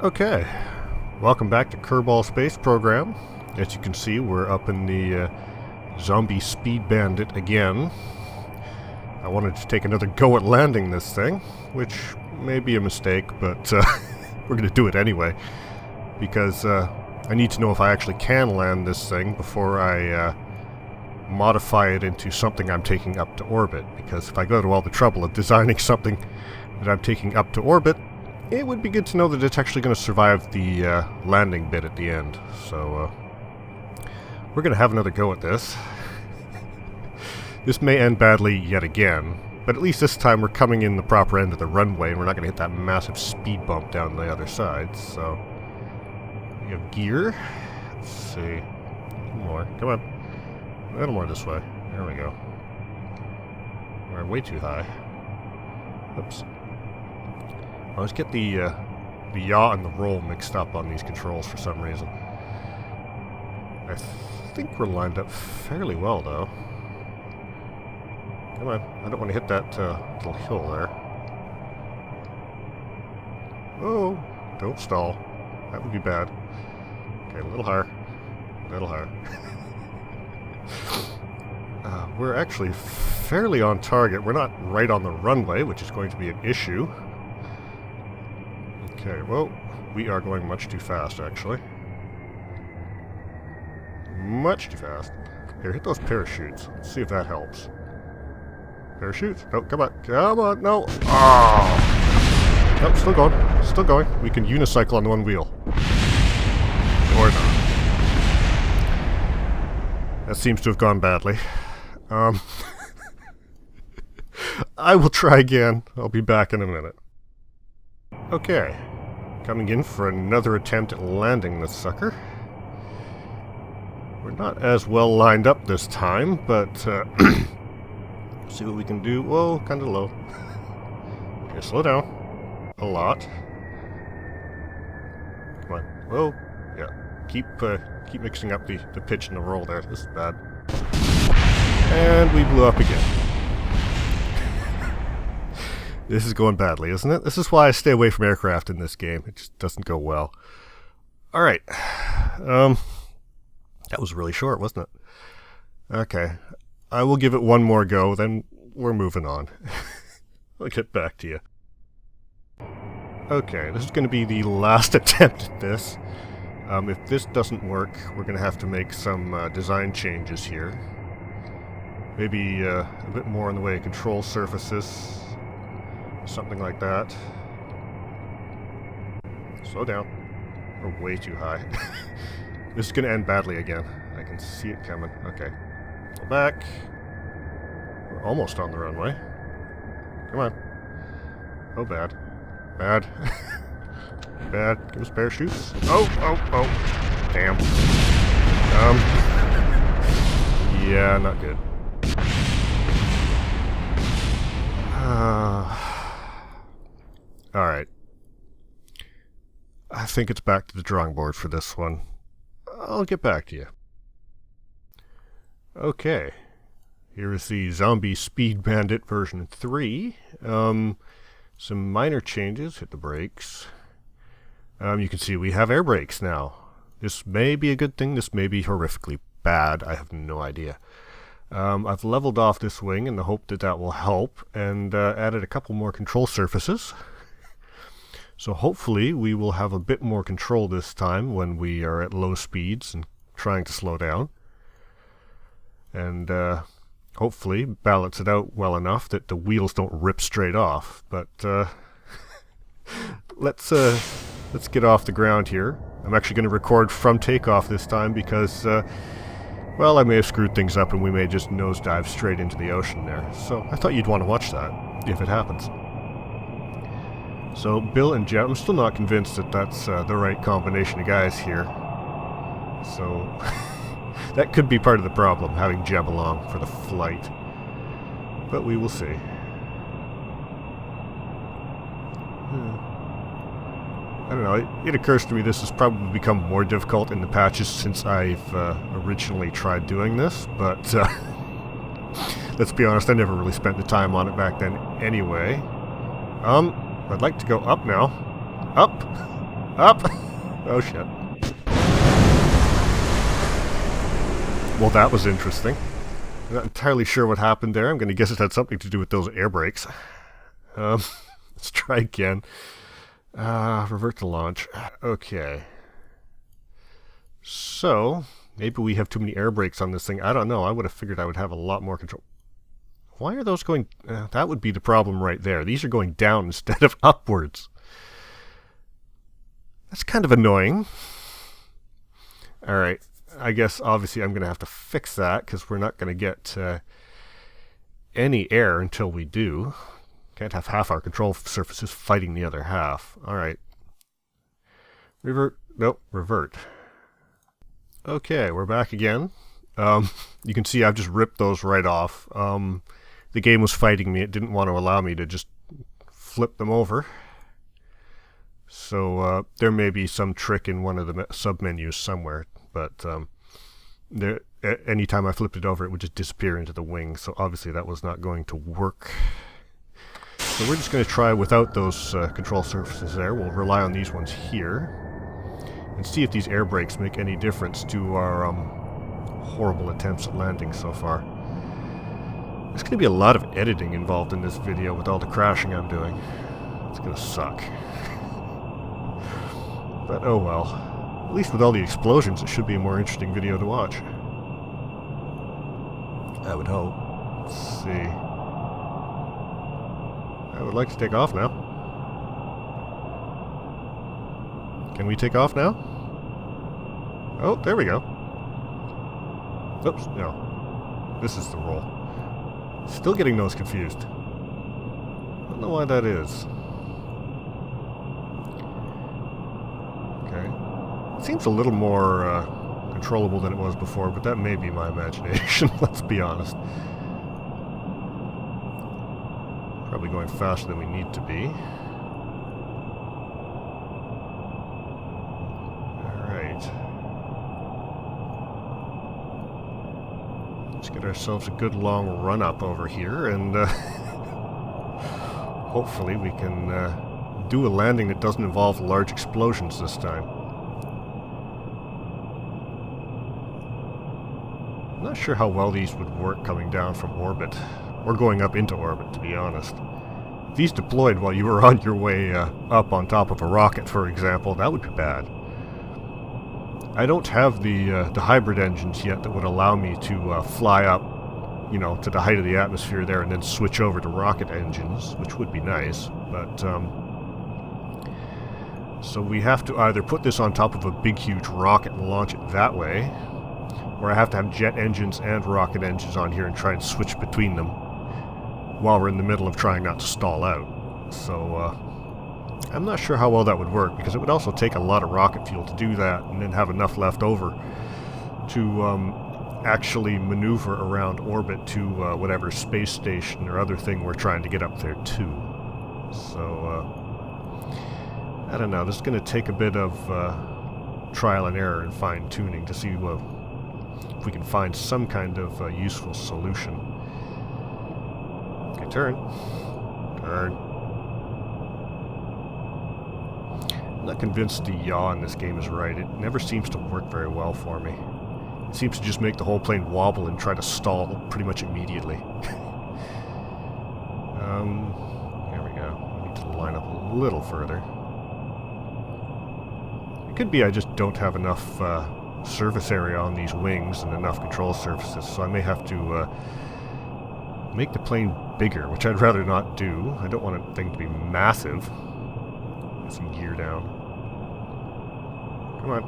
Okay, welcome back to Kerbal Space Program. As you can see, we're up in the zombie speed bandit again. I wanted to take another go at landing this thing, which may be a mistake, but we're going to do it anyway. Because I need to know if I actually can land this thing before I modify it into something I'm taking up to orbit. Because if I go to all the trouble of designing something that I'm taking up to orbit, it would be good to know that it's actually going to survive the landing bit at the end. So we're going to have another go at this. This may end badly yet again, but at least this time we're coming in the proper end of the runway and we're not going to hit that massive speed bump down the other side. So we have gear. Let's see. A little more. Come on. A little more this way. There we go. We're way too high. Oops. I always get the yaw and the roll mixed up on these controls for some reason. I think we're lined up fairly well, though. Come on, I don't want to hit that little hill there. Oh, don't stall. That would be bad. Okay, a little higher. A little higher. We're actually fairly on target. We're not right on the runway, which is going to be an issue. Okay, well, we are going much too fast, actually. Much too fast. Here, hit those parachutes. Let's see if that helps. Parachutes? No, come on. Come on, no. Oh! Nope, still going. Still going. We can unicycle on one wheel. Or not. That seems to have gone badly. I will try again. I'll be back in a minute. Okay. Coming in for another attempt at landing this sucker. We're not as well lined up this time, but see what we can do. Whoa, kind of low. Okay, slow down. A lot. Come on. Whoa. Yeah. Keep mixing up the pitch and the roll there. This is bad. And we blew up again. This is going badly, isn't it? This is why I stay away from aircraft in this game. It just doesn't go well. Alright. That was really short, wasn't it? Okay. I will give it one more go, then we're moving on. I'll get back to you. Okay, this is going to be the last attempt at this. If this doesn't work, we're going to have to make some design changes here. Maybe a bit more in the way of control surfaces. Something like that. Slow down. We're way too high. This is going to end badly again. I can see it coming. Okay. Go back. We're almost on the runway. Come on. Oh, bad. Bad. Bad. Give us parachutes. Oh, oh, oh. Damn. Yeah, not good. Alright. I think it's back to the drawing board for this one. I'll get back to you. Okay. Here is the Zombie Speed Bandit version 3. Some minor changes. Hit the brakes. You can see we have air brakes now. This may be a good thing. This may be horrifically bad. I have no idea. I've leveled off this wing in the hope that that will help, and added a couple more control surfaces. So hopefully we will have a bit more control this time when we are at low speeds and trying to slow down. And hopefully balance it out well enough that the wheels don't rip straight off. But let's get off the ground here. I'm actually going to record from takeoff this time because well, I may have screwed things up and we may just nosedive straight into the ocean there. So I thought you'd want to watch that, if it happens. So Bill and Jet, I'm still not convinced that that's the right combination of guys here. So that could be part of the problem, having Jeb along for the flight. But we will see. I don't know, it occurs to me this has probably become more difficult in the patches since I've originally tried doing this, but let's be honest, I never really spent the time on it back then anyway. I'd like to go up now. Up! Up! Oh shit. Well, that was interesting. I'm not entirely sure what happened there. I'm going to guess it had something to do with those air brakes. Let's try again. Revert to launch. Okay. So, maybe we have too many air brakes on this thing. I don't know. I would have figured I would have a lot more control. Why are those going... that would be the problem right there. These are going down instead of upwards. That's kind of annoying. Alright. I guess, obviously, I'm going to have to fix that, because we're not going to get any air until we do. Can't have half our control surfaces fighting the other half. Alright. Revert. Nope, revert. Okay, we're back again. You can see I've just ripped those right off. The game was fighting me. It didn't want to allow me to just flip them over. So there may be some trick in one of the sub-menus somewhere. But anytime I flipped it over, it would just disappear into the wing. So obviously that was not going to work. So we're just going to try without those control surfaces there. We'll rely on these ones here. And see if these air brakes make any difference to our horrible attempts at landing so far. There's going to be a lot of editing involved in this video with all the crashing I'm doing. It's going to suck. But oh well. At least with all the explosions, it should be a more interesting video to watch. I would hope. Let's see. I would like to take off now. Can we take off now? Oh, there we go. Oops, no. This is the roll. Still getting those confused. Don't know why that is. Okay. Seems a little more controllable than it was before, but that may be my imagination, let's be honest. Probably going faster than we need to be. Alright. Let's get ourselves a good long run-up over here, and hopefully we can do a landing that doesn't involve large explosions this time. I'm not sure how well these would work coming down from orbit, or going up into orbit, to be honest. If these deployed while you were on your way up on top of a rocket, for example, that would be bad. I don't have the hybrid engines yet that would allow me to fly up, you know, to the height of the atmosphere there and then switch over to rocket engines, which would be nice, but so we have to either put this on top of a big huge rocket and launch it that way, or I have to have jet engines and rocket engines on here and try and switch between them while we're in the middle of trying not to stall out. So I'm not sure how well that would work, because it would also take a lot of rocket fuel to do that and then have enough left over to actually maneuver around orbit to whatever space station or other thing we're trying to get up there to. So I don't know, this is going to take a bit of trial and error and fine-tuning to see if we can find some kind of useful solution. Okay, turn. Turn. I'm not convinced the yaw in this game is right. It never seems to work very well for me. It seems to just make the whole plane wobble and try to stall pretty much immediately. There we go. I need to line up a little further. It could be I just don't have enough surface area on these wings and enough control surfaces, so I may have to make the plane bigger, which I'd rather not do. I don't want the thing to be massive. Get some gear down. Come on.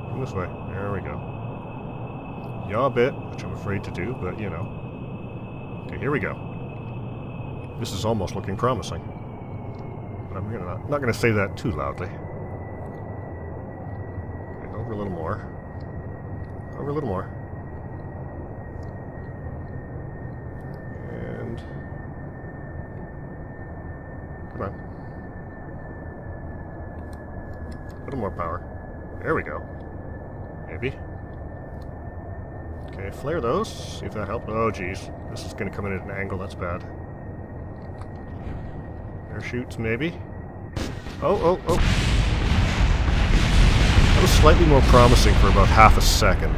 Come this way. There we go. Yaw a bit, which I'm afraid to do, but you know. Okay, here we go. This is almost looking promising. But I'm not going to say that too loudly. Okay, over a little more. Over a little more. And... come on. A little more power. There we go. Maybe. Okay, flare those. See if that helped. Oh, geez. This is going to come in at an angle. That's bad. Parachutes, maybe. Oh, oh, oh. slightly more promising for about half a second.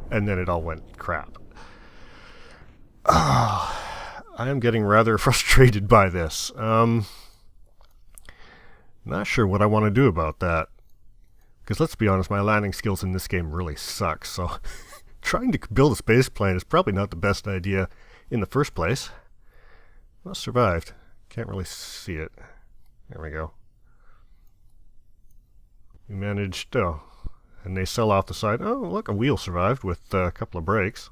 And then it all went crap. I am getting rather frustrated by this. Not sure what I want to do about that. Because let's be honest, my landing skills in this game really suck, so trying to build a space plane is probably not the best idea in the first place. Well, survived. Can't really see it. There we go. We managed, oh, and they sell off the side. Oh, look, a wheel survived with a couple of brakes.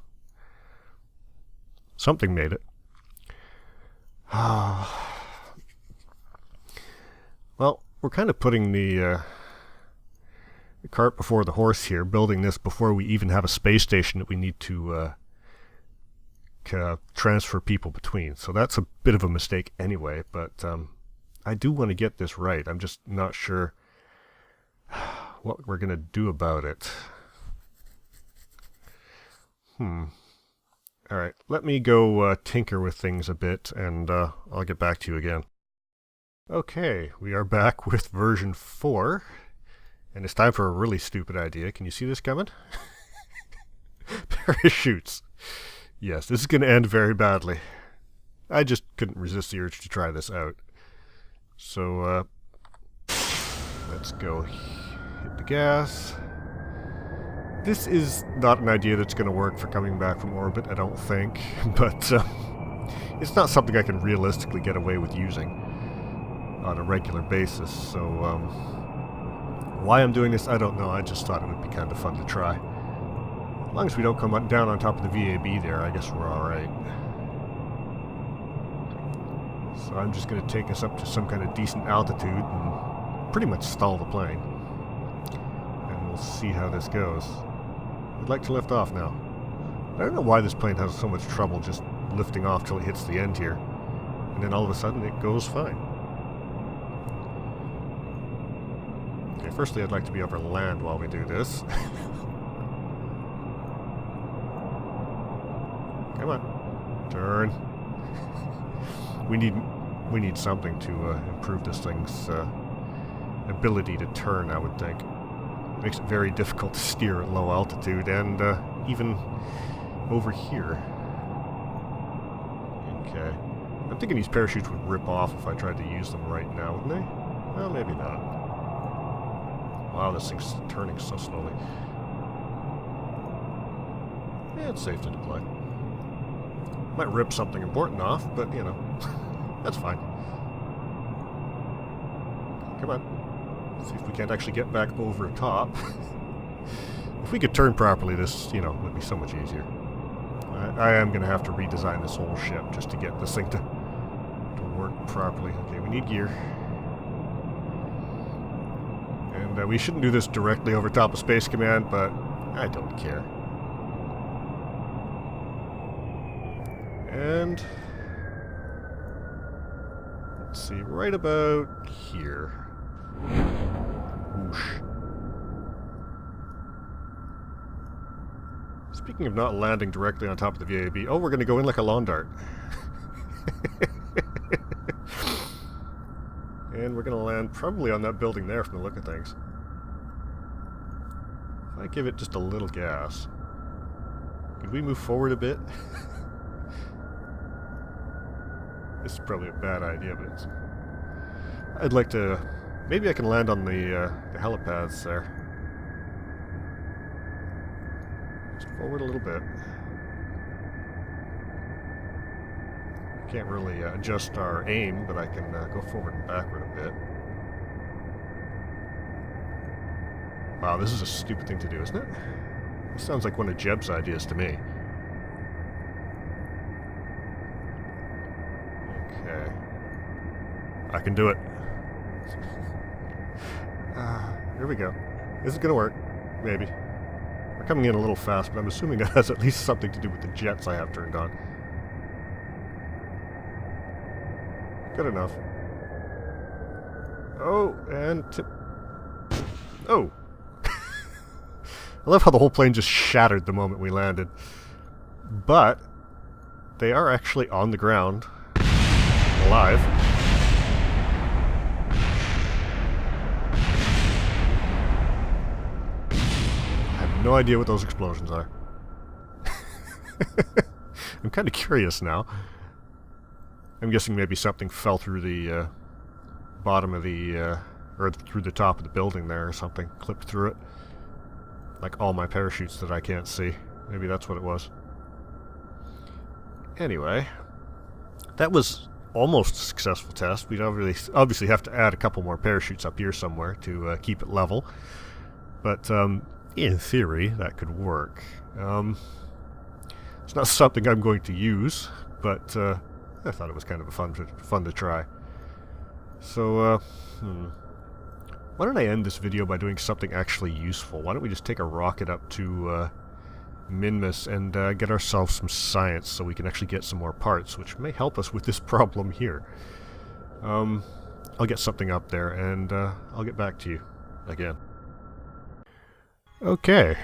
Something made it. Well, we're kind of putting the cart before the horse here, building this before we even have a space station that we need to transfer people between. So that's a bit of a mistake anyway, but I do want to get this right. I'm just not sure what we're going to do about it. Alright, let me go tinker with things a bit, and I'll get back to you again. Okay, we are back with version 4, and it's time for a really stupid idea. Can you see this coming? Parachutes. Yes, this is going to end very badly. I just couldn't resist the urge to try this out. So, let's go hit the gas. This is not an idea that's going to work for coming back from orbit, I don't think, but it's not something I can realistically get away with using on a regular basis, so why I'm doing this, I don't know. I just thought it would be kind of fun to try. As long as we don't come down on top of the VAB there, I guess we're alright. So I'm just going to take us up to some kind of decent altitude and pretty much stall the plane. And we'll see how this goes. I'd like to lift off now. I don't know why this plane has so much trouble just lifting off till it hits the end here. And then all of a sudden it goes fine. Okay, firstly I'd like to be over land while we do this. Come on. Turn. We need something to improve this thing's ability to turn, I would think. It makes it very difficult to steer at low altitude, and even over here. Okay. I'm thinking these parachutes would rip off if I tried to use them right now, wouldn't they? Well, maybe not. Wow, this thing's turning so slowly. Yeah, it's safe to deploy. Might rip something important off, but, you know, that's fine. Come on. See if we can't actually get back over top. If we could turn properly, this, you know, would be so much easier. I am going to have to redesign this whole ship just to get this thing to work properly. Okay, we need gear. And we shouldn't do this directly over top of Space Command, but I don't care. And let's see, right about here. Whoosh. Speaking of not landing directly on top of the VAB, oh, we're going to go in like a lawn dart. And we're going to land probably on that building there from the look of things. If I give it just a little gas, could we move forward a bit? This is probably a bad idea, but it's... I'd like to... Maybe I can land on the helipads there. Just forward a little bit. Can't really adjust our aim, but I can go forward and backward a bit. Wow, this is a stupid thing to do, isn't it? This sounds like one of Jeb's ideas to me. Okay. I can do it. Here we go. This is gonna work. Maybe. We're coming in a little fast, but I'm assuming that has at least something to do with the jets I have turned on. Good enough. Oh, and tip. Oh! I love how the whole plane just shattered the moment we landed. But they are actually on the ground, alive. no idea what those explosions are. I'm kind of curious now. I'm guessing maybe something fell through the bottom of the, or through the top of the building there or something. Clipped through it. Like all my parachutes that I can't see. Maybe that's what it was. Anyway, that was almost a successful test. We'd obviously have to add a couple more parachutes up here somewhere to keep it level. But in theory, that could work. It's not something I'm going to use, but I thought it was kind of fun to try. So, why don't I end this video by doing something actually useful? Why don't we just take a rocket up to Minmus and get ourselves some science so we can actually get some more parts, which may help us with this problem here. I'll get something up there and I'll get back to you again. Okay,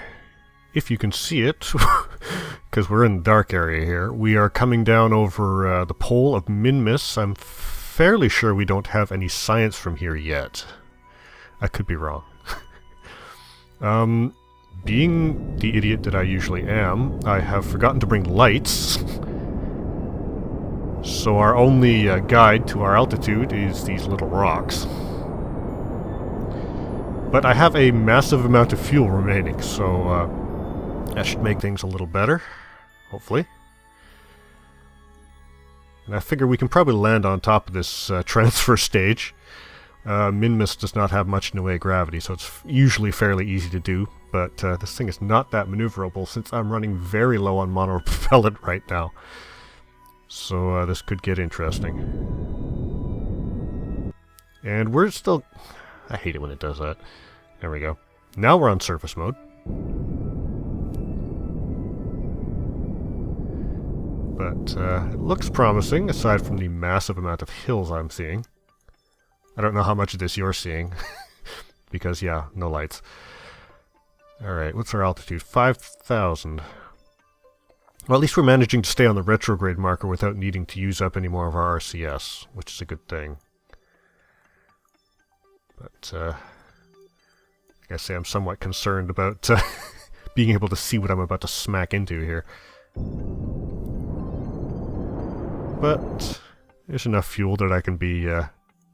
if you can see it, because we're in the dark area here, we are coming down over the pole of Minmus. I'm fairly sure we don't have any science from here yet. I could be wrong. Being the idiot that I usually am, I have forgotten to bring lights. So our only guide to our altitude is these little rocks. But I have a massive amount of fuel remaining, so that should make things a little better, hopefully. And I figure we can probably land on top of this transfer stage. Minmus does not have much in the way of gravity, so it's usually fairly easy to do, but this thing is not that maneuverable since I'm running very low on monopropellant right now. So this could get interesting. And we're still... I hate it when it does that. There we go. Now we're on surface mode. But it looks promising, aside from the massive amount of hills I'm seeing. I don't know how much of this you're seeing. Because, yeah, no lights. Alright, what's our altitude? 5,000. Well, at least we're managing to stay on the retrograde marker without needing to use up any more of our RCS, which is a good thing. But, like I say, I'm somewhat concerned about being able to see what I'm about to smack into here. But there's enough fuel that I can be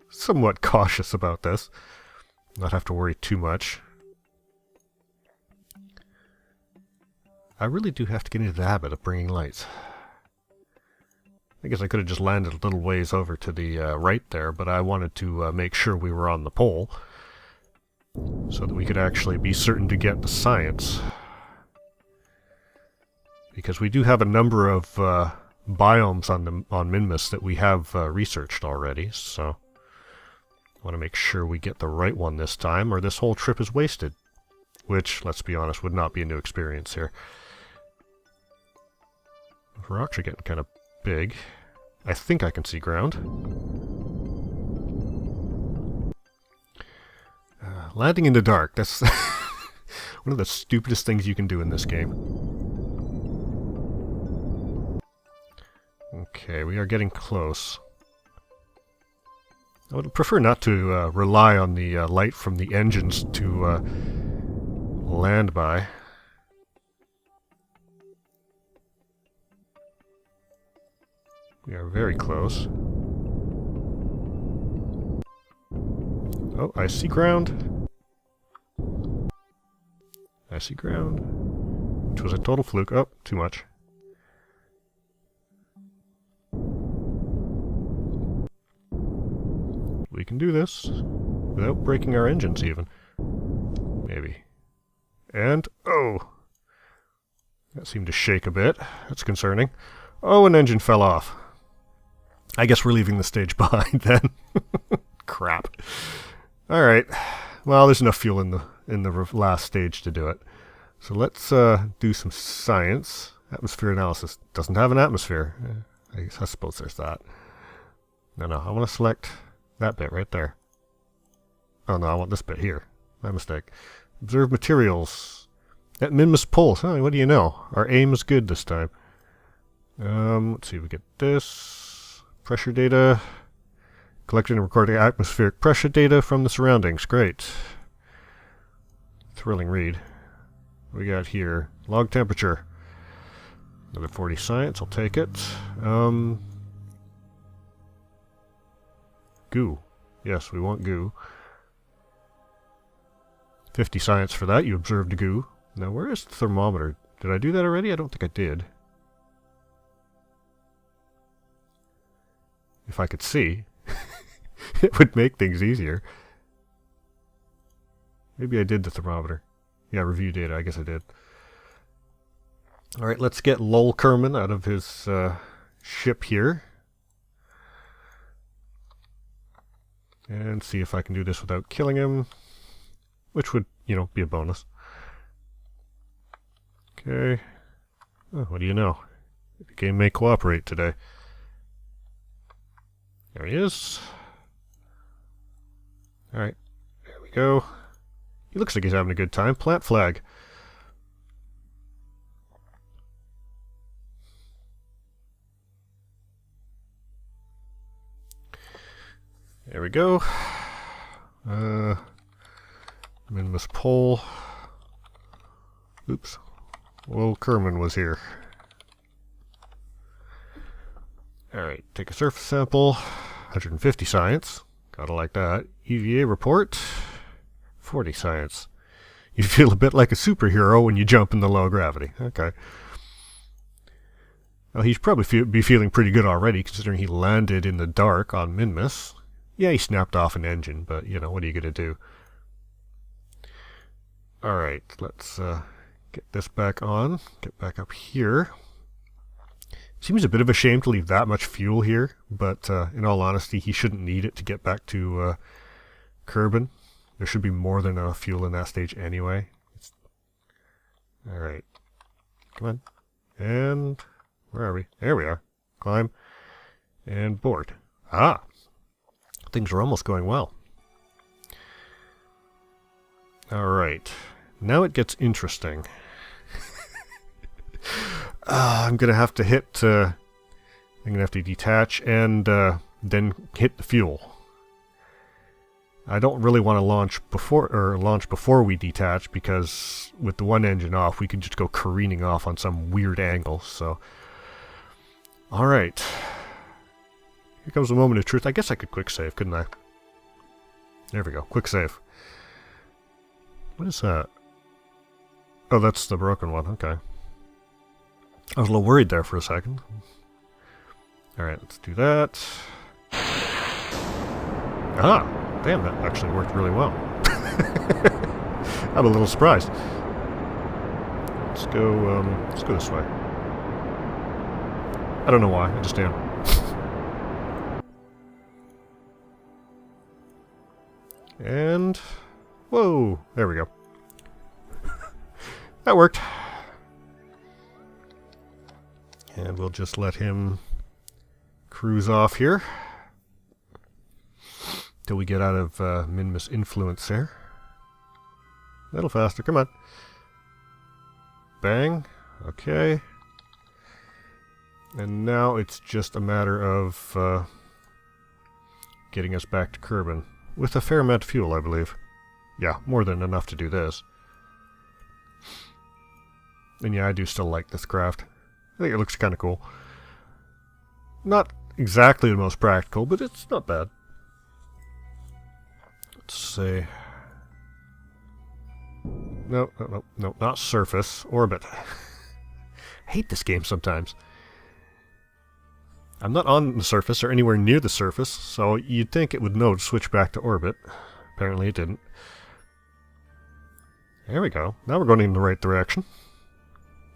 somewhat cautious about this. Not have to worry too much. I really do have to get into the habit of bringing lights. I guess I could have just landed a little ways over to the right there, but I wanted to make sure we were on the pole so that we could actually be certain to get the science. Because we do have a number of biomes on Minmus that we have researched already, so I want to make sure we get the right one this time, or this whole trip is wasted. Which, let's be honest, would not be a new experience here. The rocks are getting kind of big. I think I can see ground. Landing in the dark, that's one of the stupidest things you can do in this game. Okay, we are getting close. I would prefer not to rely on the light from the engines to land by. We are very close. Oh, I see ground. I see ground. Which was a total fluke. Oh, too much. We can do this without breaking our engines even. Maybe. And, oh! That seemed to shake a bit. That's concerning. Oh, an engine fell off. I guess we're leaving the stage behind then. Crap. Alright. Well, there's enough fuel in the last stage to do it. So let's do some science. Atmosphere analysis. Doesn't have an atmosphere. I suppose there's that. No, I want to select that bit right there. Oh no, I want this bit here. My mistake. Observe materials. At Minmus Pulse. Oh, what do you know? Our aim is good this time. Let's see, we get this. Pressure data. Collecting and recording atmospheric pressure data from the surroundings. Great. Thrilling read. What we got here? Log temperature. Another 40 science, I'll take it. Goo. Yes, we want goo. 50 science for that, you observed goo. Now, where is the thermometer? Did I do that already? I don't think I did. If I could see, it would make things easier. Maybe I did the thermometer. Yeah, review data, I guess I did. Alright, let's get Lol Kerman out of his ship here. And see if I can do this without killing him. Which would, you know, be a bonus. Okay. Oh, what do you know? The game may cooperate today. There he is. Alright, there we go. He looks like he's having a good time. Plant flag. There we go. Minimus pole. Oops. Well, Kerman was here. Alright, take a surface sample. 150 science. Gotta like that. EVA report. 40 science. You feel a bit like a superhero when you jump in the low gravity. Okay. Well, he's probably be feeling pretty good already, considering he landed in the dark on Minmus. Yeah, he snapped off an engine, but, you know, what are you going to do? Alright, let's get this back on. Get back up here. Seems a bit of a shame to leave that much fuel here, but in all honesty, he shouldn't need it to get back to Kerbin. There should be more than enough fuel in that stage anyway. Alright. Come on. And where are we? There we are. Climb. And board. Ah! Things are almost going well. Alright. Now it gets interesting. I'm going to have to hit... I'm going to have to detach and then hit the fuel. I don't really want to launch before we detach, because with the one engine off, we could just go careening off on some weird angle. So, all right, here comes the moment of truth. I guess I could quick save, couldn't I? There we go, quick save. What is that? Oh, that's the broken one. Okay, I was a little worried there for a second. All right, let's do that. Ah. Damn, that actually worked really well. I'm a little surprised. Let's go this way. I don't know why, I just am. And... whoa! There we go. That worked. And we'll just let him cruise off here. Till we get out of Minmus influence there. A little faster, come on. Bang. Okay. And now it's just a matter of getting us back to Kerbin. With a fair amount of fuel, I believe. Yeah, more than enough to do this. And yeah, I do still like this craft. I think it looks kind of cool. Not exactly the most practical, but it's not bad. Let's see. No, not surface. Orbit. I hate this game sometimes. I'm not on the surface or anywhere near the surface, so you'd think it would know to switch back to orbit. Apparently it didn't. There we go. Now we're going in the right direction.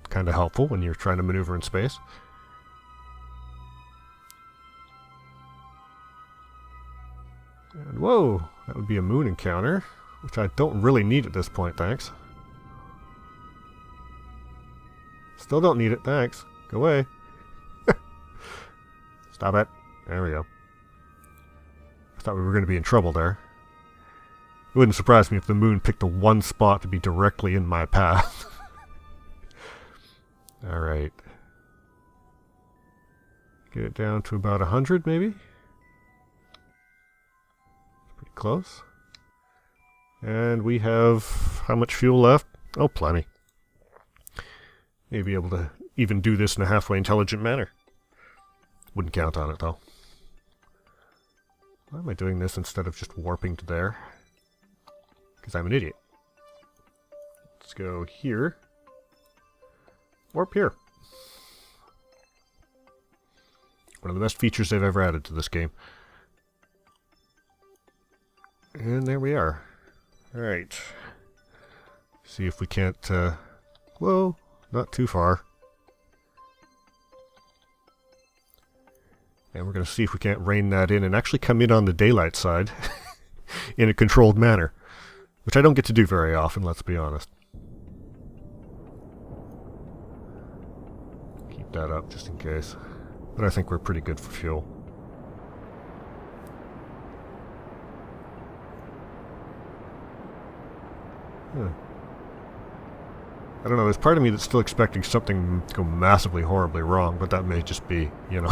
Kind of helpful when you're trying to maneuver in space. And whoa! That would be a moon encounter, which I don't really need at this point, thanks. Still don't need it, thanks. Go away. Stop it. There we go. I thought we were going to be in trouble there. It wouldn't surprise me if the moon picked the one spot to be directly in my path. Alright. Get it down to about 100, maybe? Pretty close. And we have how much fuel left? Oh, plenty. May be able to even do this in a halfway intelligent manner. Wouldn't count on it, though. Why am I doing this instead of just warping to there? Because I'm an idiot. Let's go here. Warp here. One of the best features they've ever added to this game. And there we are. Alright. See if we can't, whoa, not too far. And we're going to see if we can't rein that in and actually come in on the daylight side in a controlled manner. Which I don't get to do very often, let's be honest. Keep that up just in case. But I think we're pretty good for fuel. I don't know, there's part of me that's still expecting something to go massively horribly wrong, but that may just be, you know...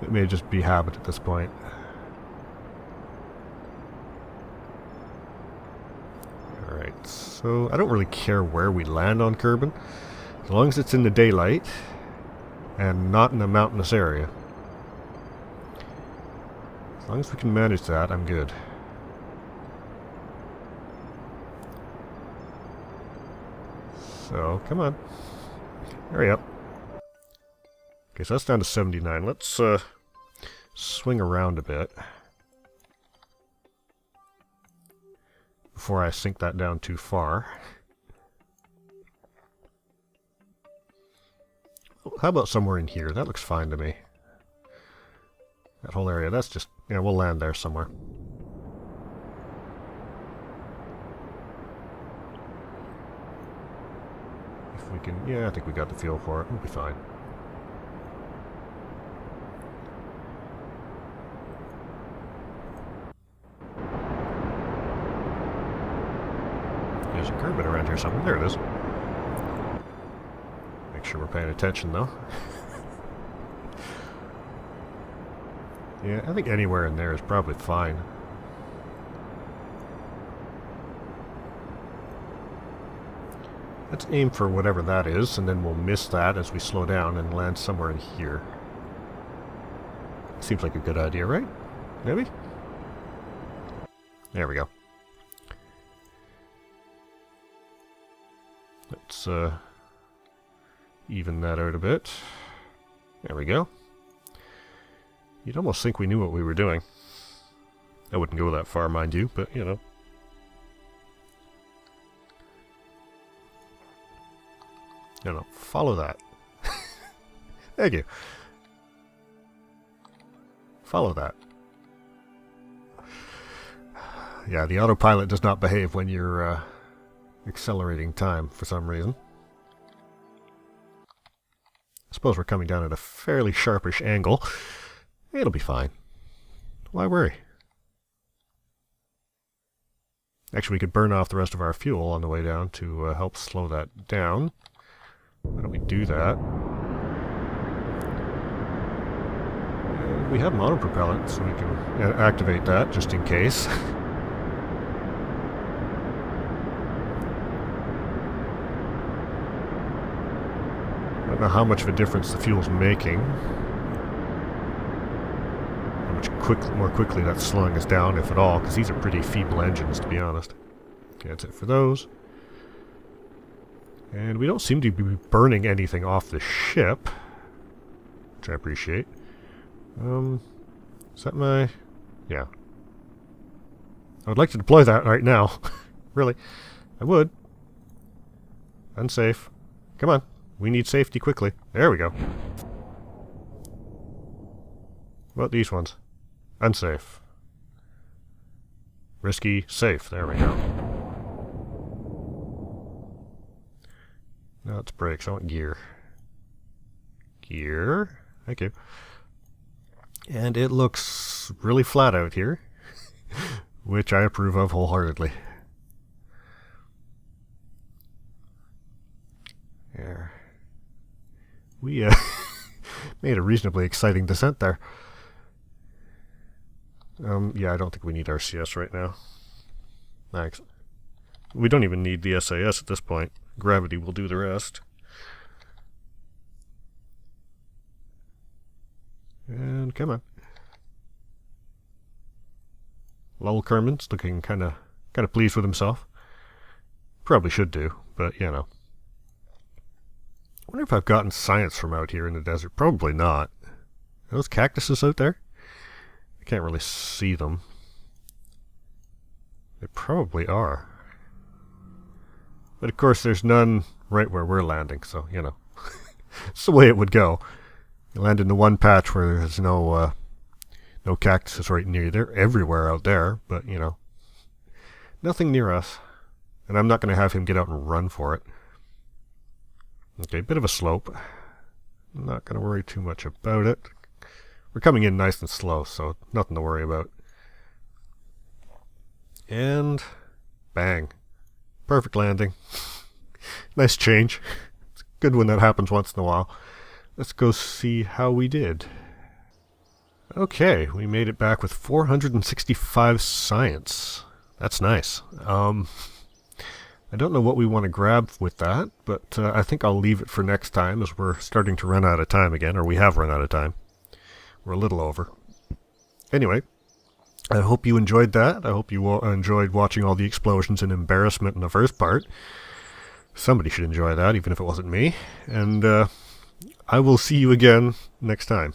it may just be habit at this point. Alright, so I don't really care where we land on Kerbin, as long as it's in the daylight and not in a mountainous area. As long as we can manage that, I'm good. So, come on. Hurry up. Okay, so that's down to 79. Let's swing around a bit before I sink that down too far. How about somewhere in here? That looks fine to me. That whole area, that's just... yeah, we'll land there somewhere. If we can... yeah, I think we got the feel for it. We'll be fine. There's a Kerbin around here somewhere. There it is. Make sure we're paying attention, though. Yeah, I think anywhere in there is probably fine. Let's aim for whatever that is, and then we'll miss that as we slow down and land somewhere in here. Seems like a good idea, right? Maybe? There we go. Let's even that out a bit. There we go. You'd almost think we knew what we were doing. I wouldn't go that far, mind you, but, you know. No, follow that. Thank you. Follow that. Yeah, the autopilot does not behave when you're accelerating time for some reason. I suppose we're coming down at a fairly sharpish angle. It'll be fine. Why worry? Actually, we could burn off the rest of our fuel on the way down to help slow that down. Why don't we do that? And we have monopropellant, so we can activate that just in case. I don't know how much of a difference the fuel's making. How much more quickly that's slowing us down, if at all, because these are pretty feeble engines, to be honest. Okay, that's it for those. And we don't seem to be burning anything off the ship, which I appreciate. Is that my... yeah. I would like to deploy that right now. Really. I would. Unsafe. Come on. We need safety quickly. There we go. What about these ones? Unsafe. Risky. Safe. There we go. Now it's brakes. I want gear. Gear. Thank you. And it looks really flat out here, which I approve of wholeheartedly. There. We made a reasonably exciting descent there. Yeah, I don't think we need RCS right now. Thanks. We don't even need the SAS at this point. Gravity will do the rest. And come on. Lowell Kerman's looking kind of pleased with himself. Probably should do, but you know. I wonder if I've gotten science from out here in the desert. Probably not. Are those cactuses out there? I can't really see them. They probably are. But of course there's none right where we're landing, so, you know. It's the way it would go. You land in the one patch where there's no cactuses right near you. They're everywhere out there, but, you know. Nothing near us. And I'm not going to have him get out and run for it. Okay, bit of a slope. I'm not going to worry too much about it. We're coming in nice and slow, so nothing to worry about. And bang. Perfect landing. Nice change. It's good when that happens once in a while. Let's go see how we did. Okay, we made it back with 465 science. That's nice. I don't know what we want to grab with that, but I think I'll leave it for next time as we're starting to run out of time again, or we have run out of time. We're a little over. Anyway, I hope you enjoyed that. I hope you enjoyed watching all the explosions and embarrassment in the first part. Somebody should enjoy that, even if it wasn't me. And I will see you again next time.